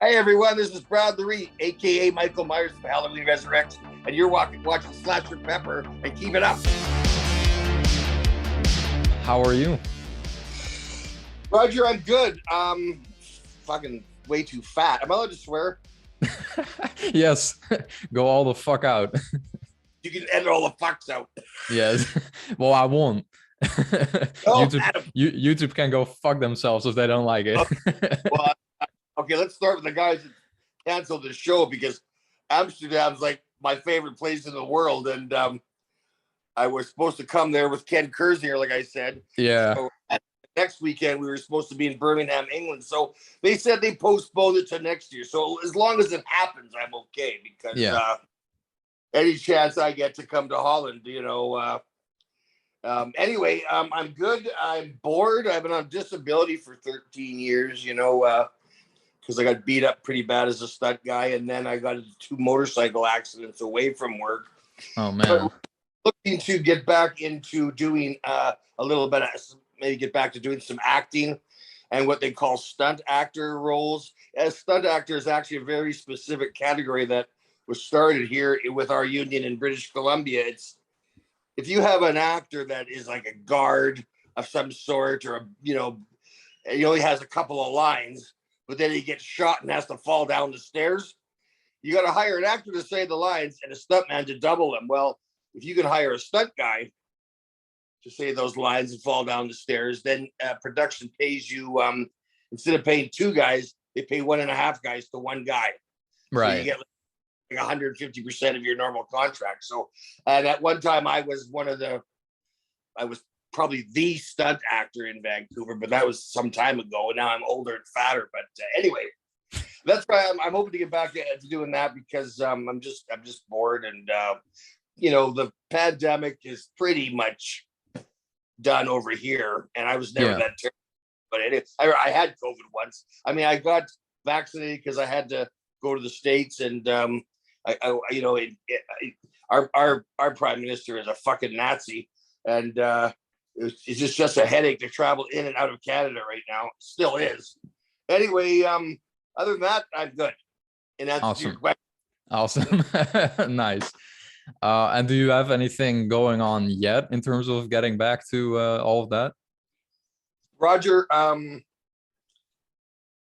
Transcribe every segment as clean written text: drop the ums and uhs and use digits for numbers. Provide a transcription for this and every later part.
Hey everyone, this is Brad Loree, aka Michael Myers of Halloween Resurrection, and you're watching SlasherPepper, and keep it up. How are you? Roger, I'm good. Fucking way too fat. Am I allowed to swear? Yes, go all the fuck out. You can edit all the fucks out. Yes, well, I won't. Oh, YouTube can go fuck themselves if they don't like it. Well, okay, let's start with the guys that canceled the show because Amsterdam's like my favorite place in the world, and I was supposed to come there with Ken Kersinger, like I said. Yeah. So next weekend we were supposed to be in Birmingham, England. So they said they postponed it to next year. So as long as it happens, I'm okay because any chance I get to come to Holland, anyway, I'm good. I'm bored. I've been on disability for 13 years, because I got beat up pretty bad as a stunt guy, and then I got into 2 motorcycle accidents away from work. Oh man. But looking to get back into doing a little bit of, maybe get back to doing some acting and what they call stunt actor roles. As stunt actor is actually a very specific category that was started here with our union in British Columbia. It's if you have an actor that is like a guard of some sort, or he only has a couple of lines, but then he gets shot and has to fall down the stairs. You got to hire an actor to say the lines and a stuntman to double them. Well, if you can hire a stunt guy to say those lines and fall down the stairs, then production pays you, instead of paying 2 guys, they pay 1.5 guys to 1 guy. Right. So you get like 150% of your normal contract. So at one time I was probably the stunt actor in Vancouver, but that was some time ago. And now I'm older and fatter. But anyway, that's why I'm hoping to get back to doing that because I'm just bored, and the pandemic is pretty much done over here, and I was never that terrible. But I had COVID once. I mean, I got vaccinated because I had to go to the States, and our prime minister is a fucking Nazi, and it's just a headache to travel in and out of Canada right now. It still is. Anyway, other than that, I'm good. And that's awesome. Awesome. Nice. And do you have anything going on yet in terms of getting back to all of that? Roger,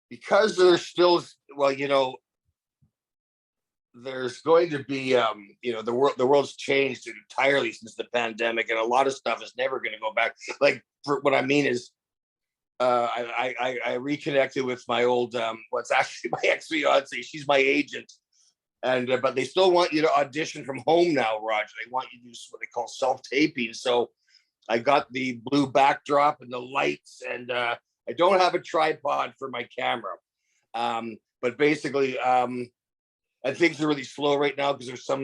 because there's still, there's going to be, the world's changed entirely since the pandemic, and a lot of stuff is never going to go back. Like, for what I mean is, I reconnected with my old, what's actually my ex-fiance. She's my agent, and but they still want you to audition from home now, Roger. They want you to do what they call self-taping. So I got the blue backdrop and the lights, and I don't have a tripod for my camera, but basically, and things are really slow right now because there's some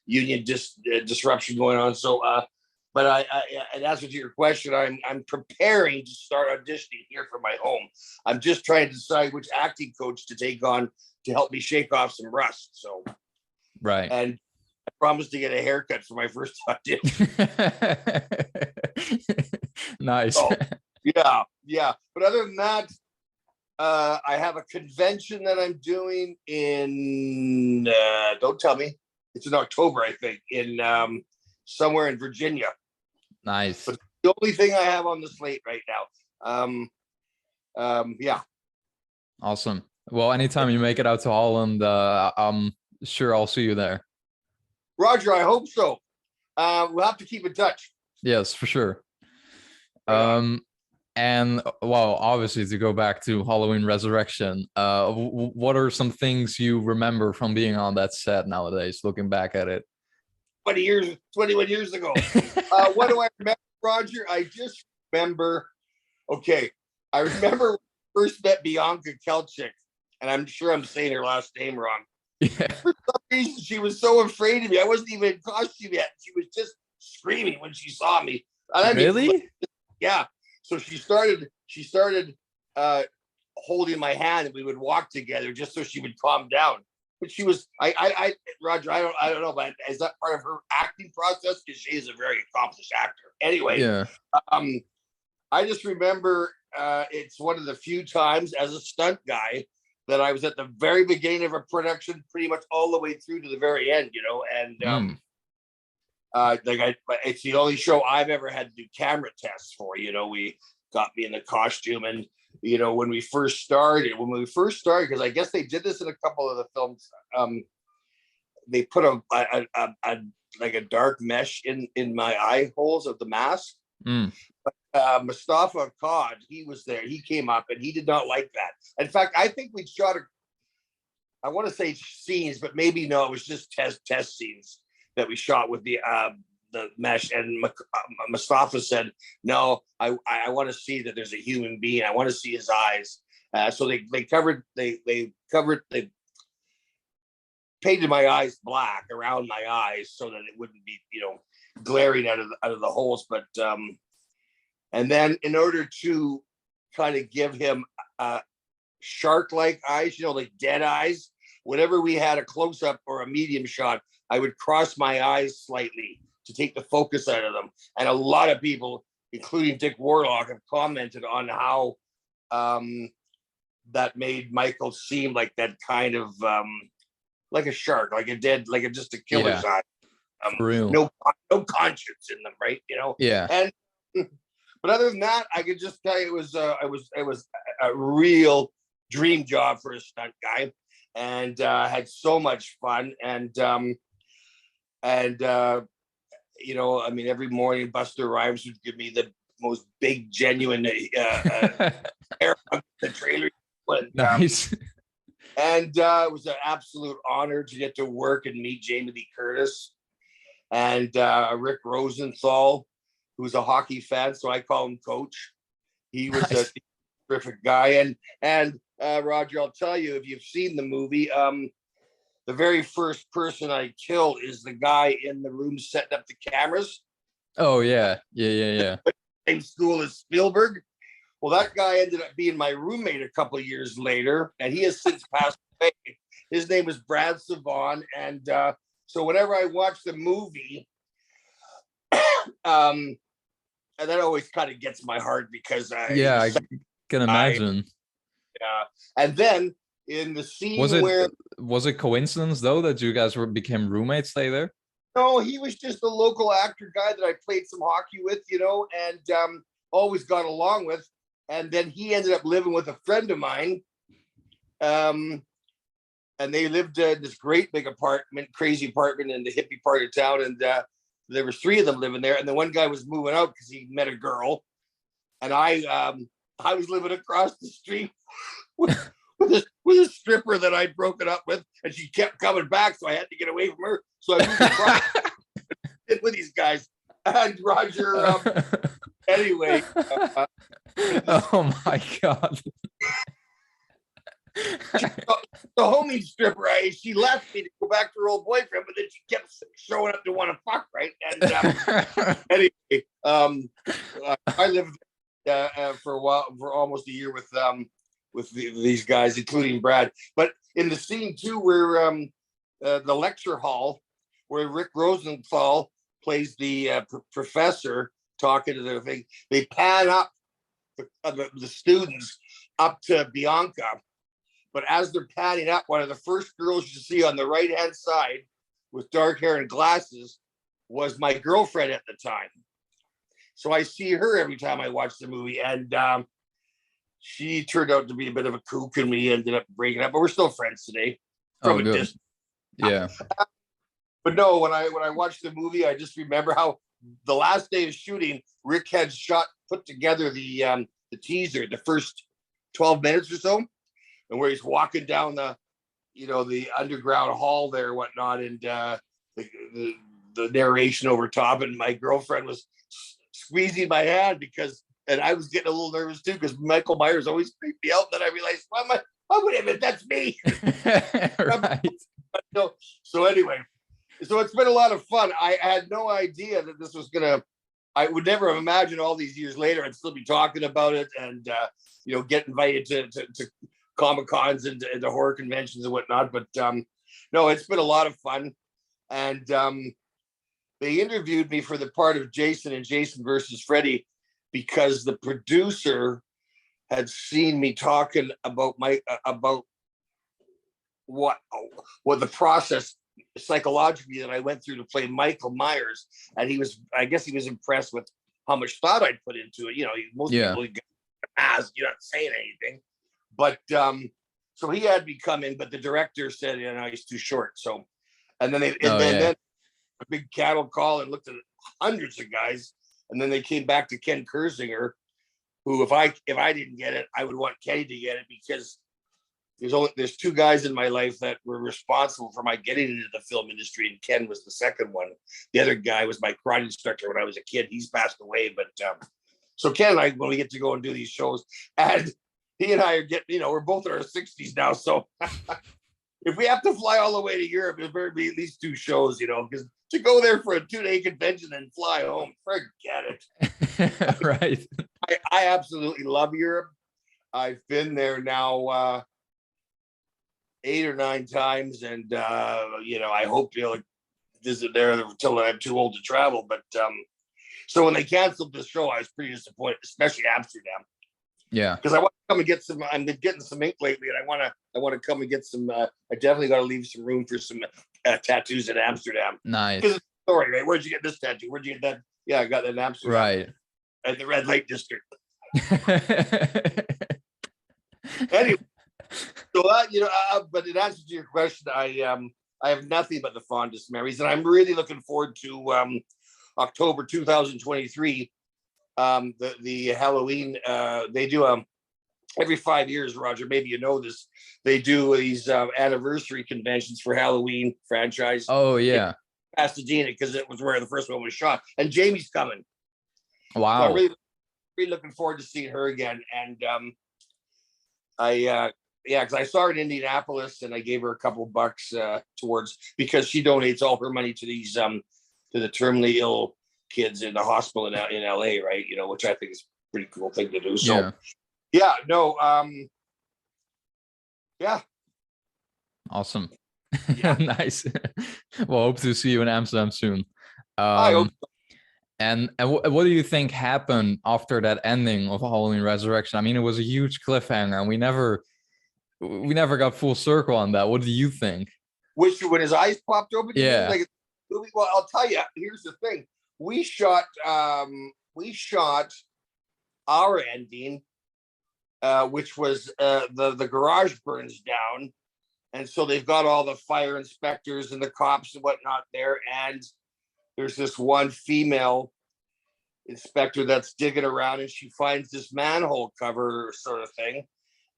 union disruption going on. So, but I in answer to your question, I'm preparing to start auditioning here for my home. I'm just trying to decide which acting coach to take on to help me shake off some rust. So, right. And I promised to get a haircut for my first audition. Nice. So, yeah. But other than that, I have a convention that I'm doing in, don't tell me, it's in October, I think, in somewhere in Virginia. Nice. But the only thing I have on the slate right now. Yeah. Awesome. Well, anytime you make it out to Holland, I'm sure I'll see you there. Roger, I hope so. We'll have to keep in touch. Yes, for sure. And well, obviously, to go back to Halloween Resurrection, what are some things you remember from being on that set nowadays, looking back at it? 21 years ago. What do I remember, Roger? I just remember, I remember when I first met Bianca Kelchik, and I'm sure I'm saying her last name wrong. Yeah. For some reason, she was so afraid of me. I wasn't even in costume yet. She was just screaming when she saw me. Really? Yeah. So she started holding my hand, and we would walk together just so she would calm down. But she was, Roger, I don't know, but is that part of her acting process? Because she is a very accomplished actor. Anyway, yeah. I just remember it's one of the few times as a stunt guy that I was at the very beginning of a production, pretty much all the way through to the very end, you know, and it's the only show I've ever had to do camera tests for. You know, we got me in the costume, and you know, when we first started, because I guess they did this in a couple of the films. They put a like a dark mesh in my eye holes of the mask. Mustafa Cod, he was there. He came up and he did not like that. In fact, I think we shot I want to say scenes, but maybe no, it was just test scenes that we shot with the mesh. And Mustafa said, "No, I want to see that there's a human being. I want to see his eyes." So they painted my eyes black around my eyes so that it wouldn't be, you know, glaring out of the holes. But and then in order to kind of give him shark-like eyes, you know, like dead eyes, whenever we had a close-up or a medium shot, I would cross my eyes slightly to take the focus out of them. And a lot of people, including Dick Warlock, have commented on how that made Michael seem like that kind of like a shark, like just a killer's eye. No conscience in them, right? You know. Yeah. And but other than that, I could just tell you it was a real dream job for a stunt guy, and had so much fun. And you know, I mean, every morning Buster Rhymes would give me the most big, genuine air hug the trailer. But, nice. And it was an absolute honor to get to work and meet Jamie Lee Curtis and Rick Rosenthal, who's a hockey fan, so I call him Coach. He was a terrific guy. And Roger, I'll tell you, if you've seen the movie, the very first person I killed is the guy in the room setting up the cameras. Oh, yeah. Same school as Spielberg. Well, that guy ended up being my roommate a couple of years later, and he has since passed away. His name was Brad Savon. And so whenever I watch the movie, and that always kind of gets my heart because I can imagine. And then in the scene was it coincidence though that you guys became roommates later? No, he was just a local actor guy that I played some hockey with, you know, and always got along with. And then he ended up living with a friend of mine. And they lived in this great big apartment, crazy apartment in the hippie part of town. And there was three of them living there. And the one guy was moving out because he met a girl. And I was living across the street with a stripper that I'd broken up with. And she kept coming back. So I had to get away from her. So I moved across with these guys. And Roger, anyway. Oh my God. The homie stripper, she left me to go back to her old boyfriend, but then she kept showing up to want to fuck, right? And anyway, I lived for a while, for almost a year with these guys, including Brad. But in the scene too, where the lecture hall, where Rick Rosenthal plays the professor talking to their thing, they pan up the students up to Bianca. But as they're panning up, one of the first girls you see on the right-hand side with dark hair and glasses was my girlfriend at the time. So I see her every time I watch the movie. And she turned out to be a bit of a kook, and we ended up breaking up. But we're still friends today. From a distance. Yeah. But no, when I watched the movie, I just remember how the last day of shooting, Rick had put together the teaser, the first 12 minutes or so, and where he's walking down the underground hall there, and whatnot, and the narration over top, and my girlfriend was squeezing my hand and I was getting a little nervous too because Michael Myers always creeped me out. Then I realized, wait a minute, that's me. Right. So anyway, so it's been a lot of fun. I had no idea that this was I would never have imagined all these years later I'd still be talking about it and get invited to Comic-Cons and to horror conventions and whatnot. But no, it's been a lot of fun. And they interviewed me for the part of Jason and Jason versus Freddy because the producer had seen me talking about what the process psychologically that I went through to play Michael Myers, and I guess he was impressed with how much thought I'd put into it. You know, most people get a mask, you're not saying anything, but so he had me come in, but the director said, you know, he's too short. So, and then then a big cattle call and looked at hundreds of guys, and then they came back to Ken Kersinger, who if I didn't get it, I would want Kenny to get it, because there's two guys in my life that were responsible for my getting into the film industry, and Ken was the second one. The other guy was my karate instructor when I was a kid. He's passed away, but so Ken and I, when we get to go and do these shows, and he and I are getting, you know, we're both in our 60s now, so if we have to fly all the way to Europe, it better be at least 2 shows, you know, because to go there for a 2-day convention and fly home, forget it. Right. I absolutely love Europe. I've been there now 8 or 9 times, and you know, I hope to visit there until I'm too old to travel. But so when they canceled the show, I was pretty disappointed, especially Amsterdam. Yeah, because I want to come and get some. I've been getting some ink lately, and I want to come and get some. I definitely got to leave some room for some tattoos in Amsterdam. Nice. Because it's a story, right? Where'd you get this tattoo? Where'd you get that? Yeah, I got that in Amsterdam. Right. At the red light district. Anyway, so you know, but in answer to your question, I have nothing but the fondest memories, and I'm really looking forward to October 2023. The Halloween, they do every 5 years, Roger, maybe you know this, they do these anniversary conventions for Halloween franchise. Oh yeah, Pasadena, because it was where the first one was shot, and Jamie's coming. Wow. So I'm really looking forward to seeing her again. And because I saw her in Indianapolis, and I gave her a couple of bucks because she donates all her money to these to the terminally ill kids in the hospital in LA, right? You know, which I think is a pretty cool thing to do. So yeah, Awesome. Yeah. Nice. Well, hope to see you in Amsterdam soon. I hope so. And what do you think happened after that ending of Halloween Resurrection? I mean, it was a huge cliffhanger, and we never got full circle on that. What do you think? Which, when his eyes popped open? Yeah. Well, I'll tell you. Here's the thing: we shot our ending, which was the garage burns down, and so they've got all the fire inspectors and the cops and whatnot there, and there's this one female inspector that's digging around, and she finds this manhole cover sort of thing,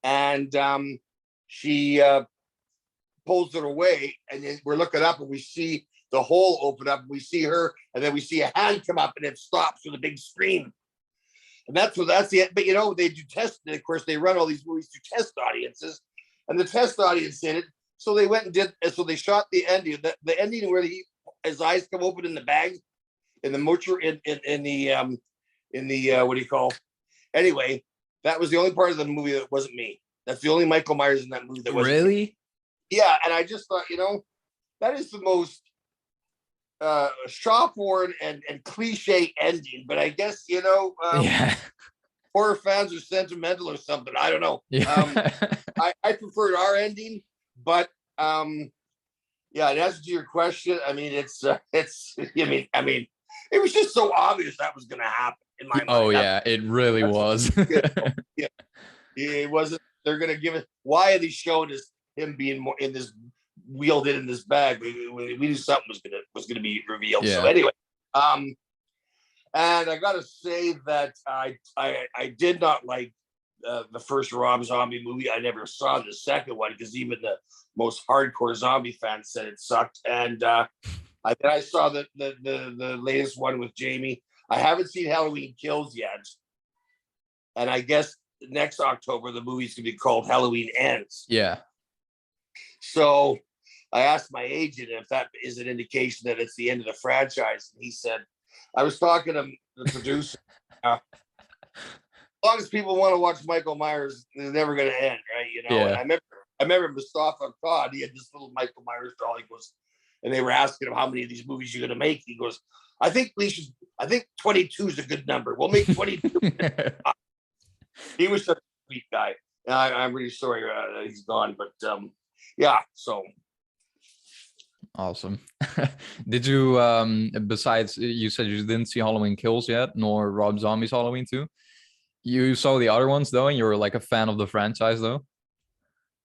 and she pulls it away, and then we're looking up, and we see the hole open up, and we see her, and then we see a hand come up, and it stops with a big scream. And that's the, but you know, they do test, and of course they run all these movies to test audiences, and the test audience in it, so they went and so they shot the ending, the ending where his eyes come open in the bag, in the mortuary, in the what do you call? Anyway, that was the only part of the movie that wasn't me. That's the only Michael Myers in that movie that wasn't really me. Yeah, and I just thought, you know, that is the most shop-worn and cliche ending. But I guess, you know, horror fans are sentimental or something. I don't know. Yeah. I preferred our ending, but yeah, in answer to your question, I mean, it's I mean, it was just so obvious that was going to happen in my mind. Oh yeah, it really was. Yeah, it wasn't. They're going to give it. Why are they showing us him being more in this, wheeled in this bag? We knew something was going to be revealed. Yeah. So anyway, and I got to say that I did not like the first Rob Zombie movie. I never saw the second one because even the most hardcore zombie fans said it sucked. And then I saw the latest one with Jamie. I haven't seen Halloween Kills yet, and I guess next October the movie's gonna be called Halloween Ends. Yeah. So I asked my agent if that is an indication that it's the end of the franchise, and he said, I was talking to the producer. As long as people want to watch Michael Myers, they're never going to end, right? You know. Yeah. And I remember Mustafa Cod. He had this little Michael Myers doll. He goes, and they were asking him how many of these movies you're going to make. He goes, I think 22 is a good number. We'll make 22. He was such a sweet guy. I'm really sorry he's gone, but yeah. So Awesome. Did you besides you said you didn't see Halloween Kills yet, nor Rob Zombie's Halloween 2? You saw the other ones though, and you were like a fan of the franchise though?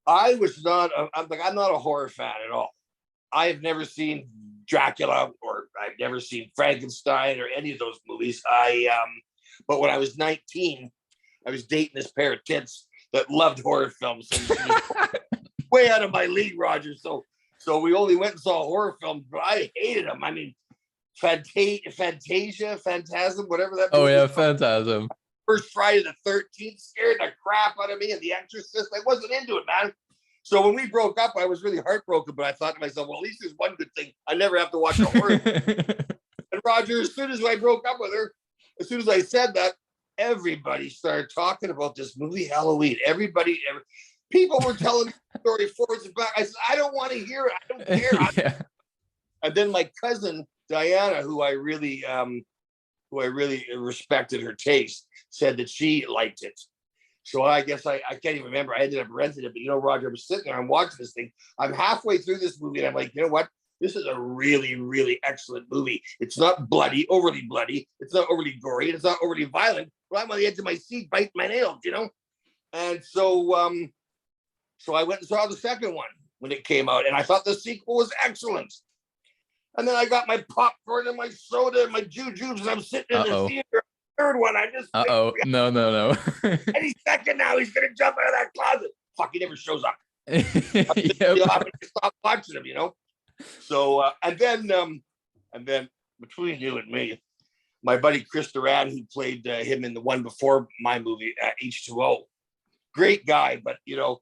I was not. I'm not a horror fan at all. I have never seen Dracula, or I've never seen Frankenstein or any of those movies. But when I was 19, I was dating this pair of tits that loved horror films. And she was way out of my league, Roger. So we only went and saw horror films, but I hated them. I mean, Fantasia, Phantasm, whatever that. Oh yeah, Phantasm. First Friday the 13th scared the crap out of me, and The Exorcist. I wasn't into it, man. So when we broke up, I was really heartbroken. But I thought to myself, well, at least there's one good thing: I never have to watch a horror. And Roger, as soon as I broke up with her, as soon as I said that, everybody started talking about this movie Halloween. People were telling me the story forwards and back. I said, I don't want to hear it. I don't care. Yeah. And then my cousin Diana, who I really respected her taste, said that she liked it. So I guess I can't even remember. I ended up renting it, but you know, Roger, I was sitting there, I'm watching this thing. I'm halfway through this movie, and I'm like, you know what? This is a really, really excellent movie. It's not overly bloody. It's not overly gory. It's not overly violent. But I'm on the edge of my seat, biting my nails, you know. And so I went and saw the second one when it came out, and I thought the sequel was excellent. And then I got my popcorn and my soda and my jujubes, and I'm sitting in the theater. Third one, I just no. Any second now, he's gonna jump out of that closet. Fuck, he never shows up. Yep. I'm gonna stop watching him, you know. So and then between you and me, my buddy Chris Duran, who played him in the one before my movie, H2O, great guy, but you know,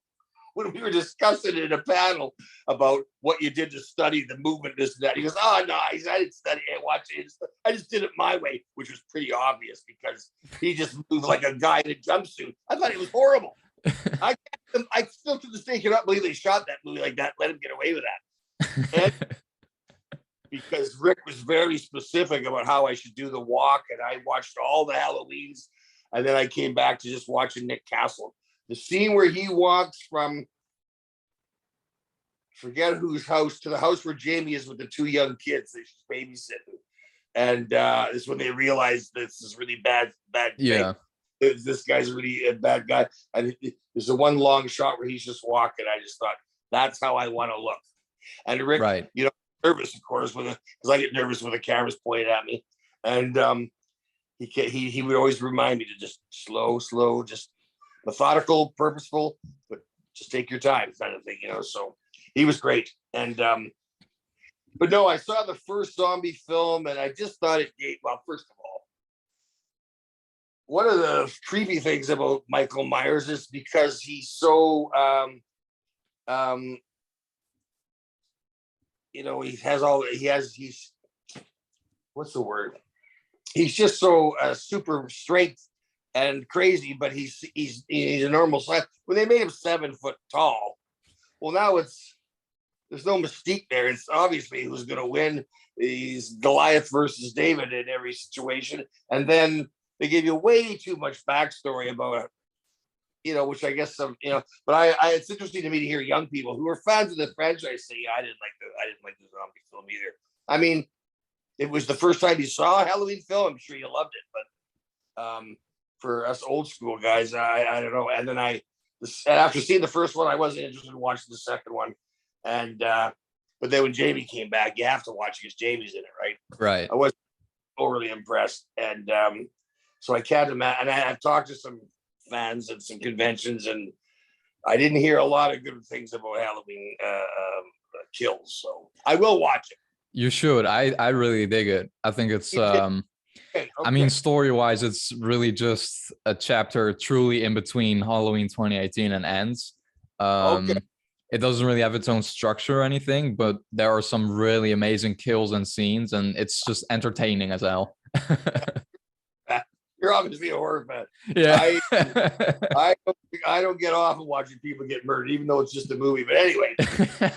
when we were discussing in a panel about what you did to study the movement, this and that, he goes, "Oh no, I didn't study it, watch it. I just did it my way," which was pretty obvious because he just moved like a guy in a jumpsuit. I thought it was horrible. I still to this day cannot believe they shot that movie like that, let him get away with that. And because Rick was very specific about how I should do the walk, and I watched all the Halloweens, and then I came back to just watching Nick Castle. The scene where he walks from forget whose house to the house where Jamie is with the two young kids that she's babysitting. And this is when they realize this is really bad Yeah. thing. This guy's really a bad guy. And there's a one long shot where he's just walking. I just thought, that's how I want to look. And Rick, right. You know, nervous, of course, because I get nervous when the camera's pointed at me. And he would always remind me to just slow, just methodical, purposeful, but just take your time, kind of thing, you know. So he was great. And but no, I saw the first zombie film, and I just thought it gave. Well, first of all, one of the creepy things about Michael Myers is because he's so you know, he's what's the word? He's just so super strength and crazy, but he's a normal size. When they made him 7 foot tall, well, now there's no mystique there. It's obviously who's going to win. He's Goliath versus David in every situation, and then they give you way too much backstory about it, you know, which I guess some, you know. But it's interesting to me to hear young people who are fans of the franchise say, I didn't like the zombie film either. I mean, it was the first time you saw a Halloween film. I'm sure you loved it, but for us old school guys, I don't know. And then after seeing the first one, I wasn't interested in watching the second one. And but then when Jamie came back, you have to watch because Jamie's in it, right? Right. I wasn't overly impressed, and so I can't imagine. And I've talked to some fans at some conventions, and I didn't hear a lot of good things about Halloween Kills. So I will watch it. You should. I really dig it. I think it's Okay. I mean, story-wise, it's really just a chapter truly in between Halloween 2018 and Ends. Okay. It doesn't really have its own structure or anything, but there are some really amazing kills and scenes, and it's just entertaining as hell. You're obviously a horror fan. Yeah. I don't get off of watching people get murdered, even though it's just a movie. But anyway,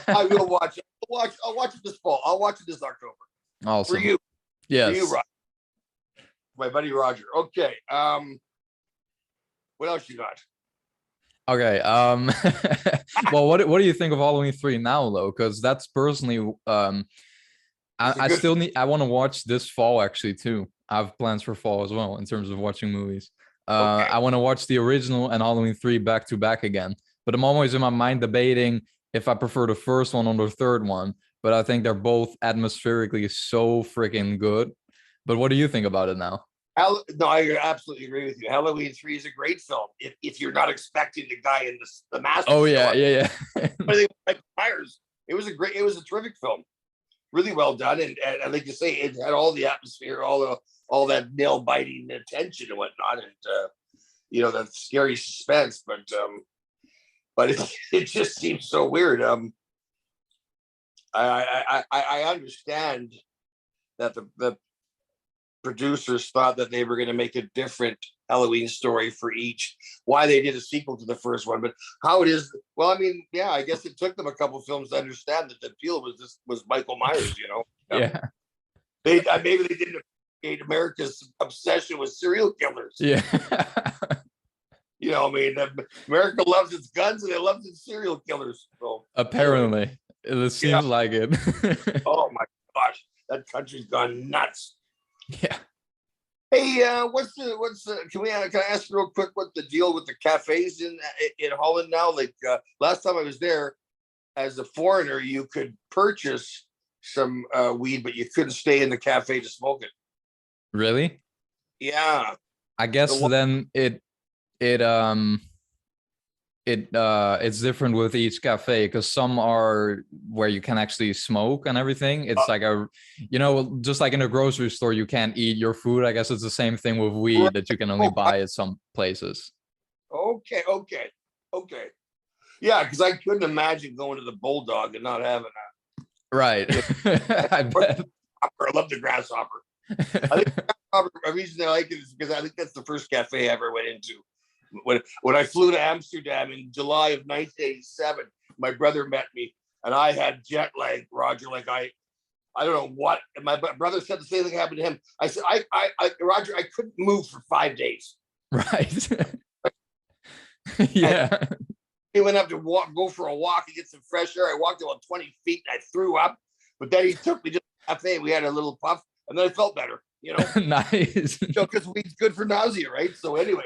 I will watch it. I'll watch it this fall. I'll watch it this October. Awesome. For you. Yes. For you, Roger. My buddy Roger. Okay. What else you got? Okay. Well, what do you think of Halloween 3 now, though? Because that's personally, It's a I good. still need. I want to watch this fall actually too. I have plans for fall as well in terms of watching movies. Okay. I want to watch the original and Halloween 3 back to back again. But I'm always in my mind debating if I prefer the first one or the third one. But I think they're both atmospherically so freaking good. But what do you think about it now? No, I absolutely agree with you. Halloween 3 is a great film. If you're not expecting the guy in the mask to Oh show yeah, up, yeah, yeah. but like Myers, it was a terrific film. Really well done, and like you say, it had all the atmosphere, all that nail biting tension and whatnot, and that scary suspense. But it just seems so weird. I understand that the producers thought that they were going to make a different Halloween story for each. Why they did a sequel to the first one, but how it is. Well, I mean, yeah, I guess it took them a couple films to understand that the appeal was Michael Myers. Yeah. Maybe they didn't appreciate America's obsession with serial killers. Yeah. I mean, America loves its guns and it loves its serial killers. So Apparently, it seems like it. oh my gosh, that country's gone nuts. Yeah. Hey, can I ask real quick what the deal with the cafes in Holland now? Like last time I was there, as a foreigner, you could purchase some weed, but you couldn't stay in the cafe to smoke it. Really? Yeah. I guess then it's different with each cafe because some are where you can actually smoke and everything. It's like just like in a grocery store, you can't eat your food. I guess it's the same thing with weed that you can only buy at some places. Okay. Yeah, because I couldn't imagine going to the Bulldog and not having that. Right. I bet. I love the grasshopper. I think the reason I like it is because I think that's the first cafe I ever went into. When I flew to Amsterdam in July of 1987, my brother met me, and I had jet lag, Roger. Like I don't know what. And my brother said the same thing happened to him. I said, Roger, I couldn't move for 5 days. Right. Yeah. And he went up to go for a walk and get some fresh air. I walked about 20 feet and I threw up. But then he took me to the cafe. We had a little puff, and then I felt better. Nice. Because weed's good for nausea, right? So anyway,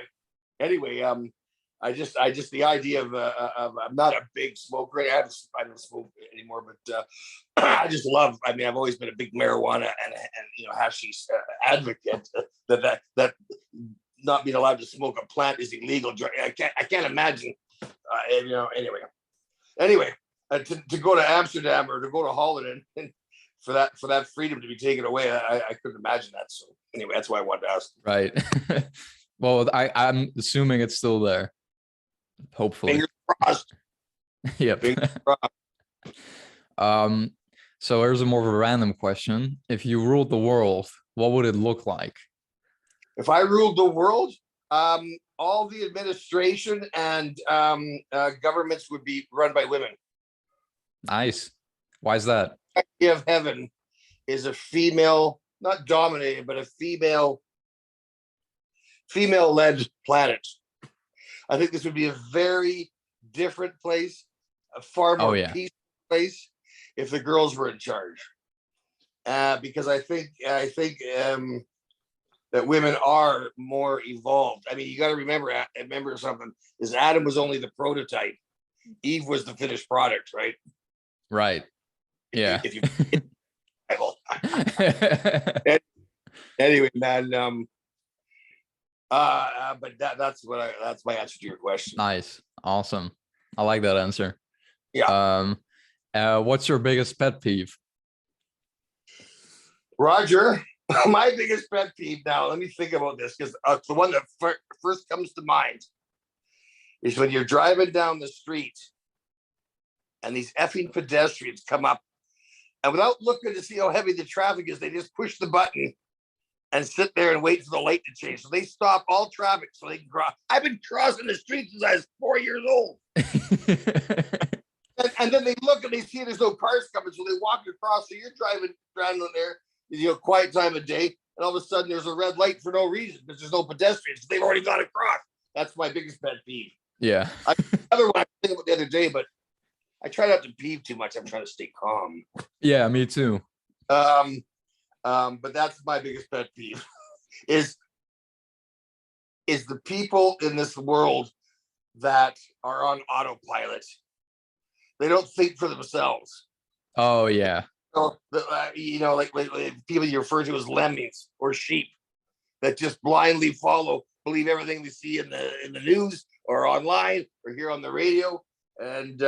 I just the idea of I'm not a big smoker. I don't smoke anymore, but I just love. I mean, I've always been a big marijuana and hashish advocate. That not being allowed to smoke a plant is illegal. I can't imagine. Anyway, to go to Amsterdam or to go to Holland and for that freedom to be taken away, I couldn't imagine that. So anyway, that's why I wanted to ask. Right. Well, I'm assuming it's still there. Hopefully. Fingers crossed. Yep. Fingers crossed. So here's a more of a random question. If you ruled the world, what would it look like? If I ruled the world, all the administration and governments would be run by women. Nice. Why is that? The idea of heaven is a female, not dominated, but a female-led planet. I think this would be a very different place, a far more peaceful place if the girls were in charge. Because I think that women are more evolved. I mean, you got to remember something, is Adam was only the prototype. Eve was the finished product, right? Right. Yeah. Anyway, man, but that's my answer to your question. Nice. Awesome. I like that answer. Yeah. What's your biggest pet peeve? Roger, my biggest pet peeve, now let me think about this, because the one that first comes to mind is when you're driving down the street and these effing pedestrians come up, and without looking to see how heavy the traffic is, they just push the button and sit there and wait for the light to change. So they stop all traffic so they can cross. I've been crossing the street since I was 4 years old. and then they look and they see there's no cars coming, so they walk across. So you're driving there, quiet time of day, and all of a sudden there's a red light for no reason because there's no pedestrians. They've already got across. That's my biggest pet peeve. Yeah. Another one I was thinking about the other day, but I try not to peeve too much. I'm trying to stay calm. Yeah, me too. But that's my biggest pet peeve is the people in this world that are on autopilot. They don't think for themselves. Oh yeah. So, like people you refer to as lemmings or sheep that just blindly follow, believe everything they see in the news or online or hear on the radio. And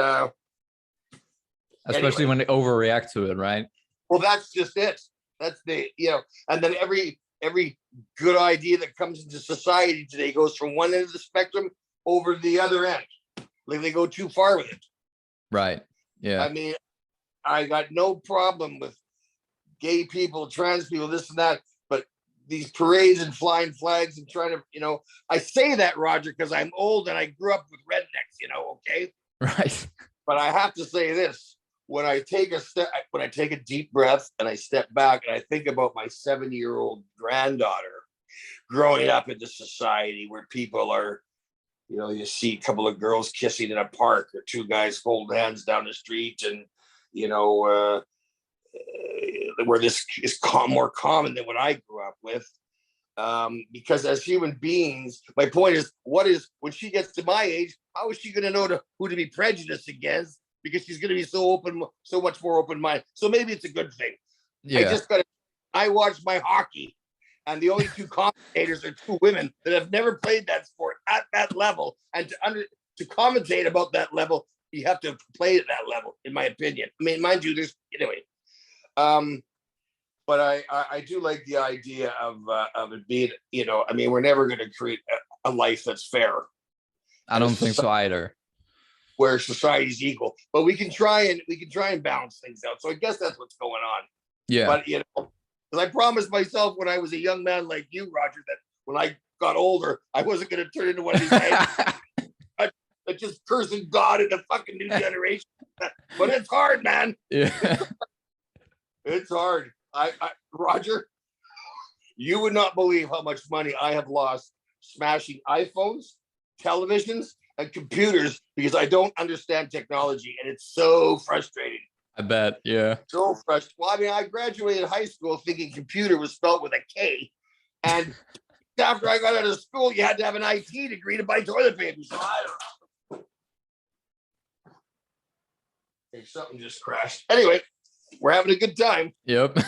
especially when they overreact to it, right? Well, that's just it. That's and then every good idea that comes into society today goes from one end of the spectrum over to the other end. Like they go too far with it. Right. Yeah. I mean, I got no problem with gay people, trans people, this and that, but these parades and flying flags and trying to, I say that, Roger, because I'm old and I grew up with rednecks, okay? Right. But I have to say this. When I take a deep breath and I step back and I think about my 7-year-old granddaughter growing up in this society where people are, you see a couple of girls kissing in a park or two guys hold hands down the street, and where this is more common than what I grew up with. Because as human beings, my point is, when she gets to my age, how is she going to know who to be prejudiced against? Because she's going to be so much more open-minded. So maybe it's a good thing. Yeah. I watch my hockey, and the only two commentators are two women that have never played that sport at that level. And to commentate about that level, you have to play at that level, in my opinion. I mean, mind you, anyway. But I do like the idea of it being, we're never going to create a life that's fair. I don't think so either. Where society's equal, but we can try and balance things out. So I guess that's what's going on. Yeah. But because I promised myself when I was a young man like you, Roger, that when I got older, I wasn't going to turn into one of these guys that just cursing God in the fucking new generation. But it's hard, man. Yeah. It's hard. Roger, you would not believe how much money I have lost smashing iPhones, televisions, and computers because I don't understand technology, and it's so frustrating. I bet. Yeah. So frustrating. Well, I mean, I graduated high school thinking computer was spelled with a K, and after I got out of school, you had to have an IT degree to buy toilet paper. So I don't know. Hey, something just crashed. Anyway, we're having a good time. Yep.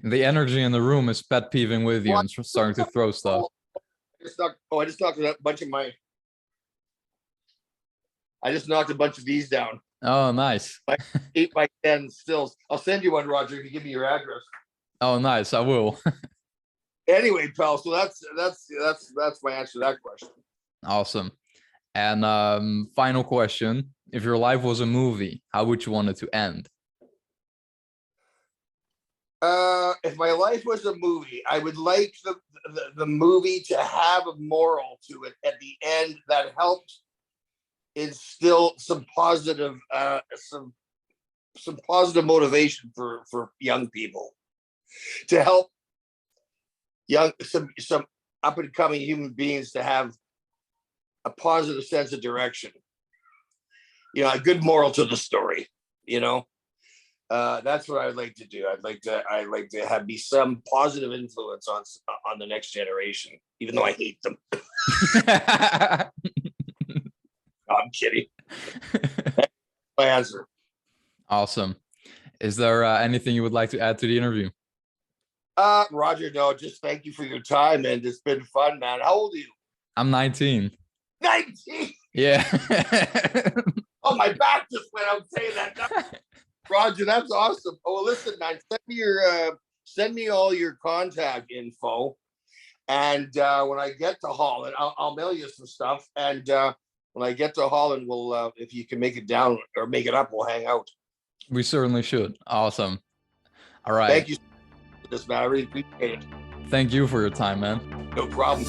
The energy in the room is pet peeving with you and starting to throw stuff. I just knocked a bunch of these down. Oh, nice. Like 8x10 stills. I'll send you one, Roger, if you give me your address. Oh, nice. I will. Anyway, pal. So that's my answer to that question. Awesome. And final question: if your life was a movie, how would you want it to end? If my life was a movie, I would like the movie to have a moral to it at the end that helps instill some positive some positive motivation for young people, to help some up and coming human beings to have a positive sense of direction. A good moral to the story. That's what I'd like to do. I'd like to have be some positive influence on the next generation, even though I hate them. No, I'm kidding. My answer. Awesome. Is there anything you would like to add to the interview? Roger, no, just thank you for your time, and it's been fun, man. How old are you? I'm 19. 19. Yeah. Oh, my back just went out saying that. Roger, that's awesome. Oh, well, listen, man, send me all your contact info, and when I get to Holland, I'll mail you some stuff. And when I get to Holland, we'll if you can make it down or make it up, we'll hang out. We certainly should. Awesome. All right. Thank you for this, man. I really appreciate it. Thank you for your time, man. No problem.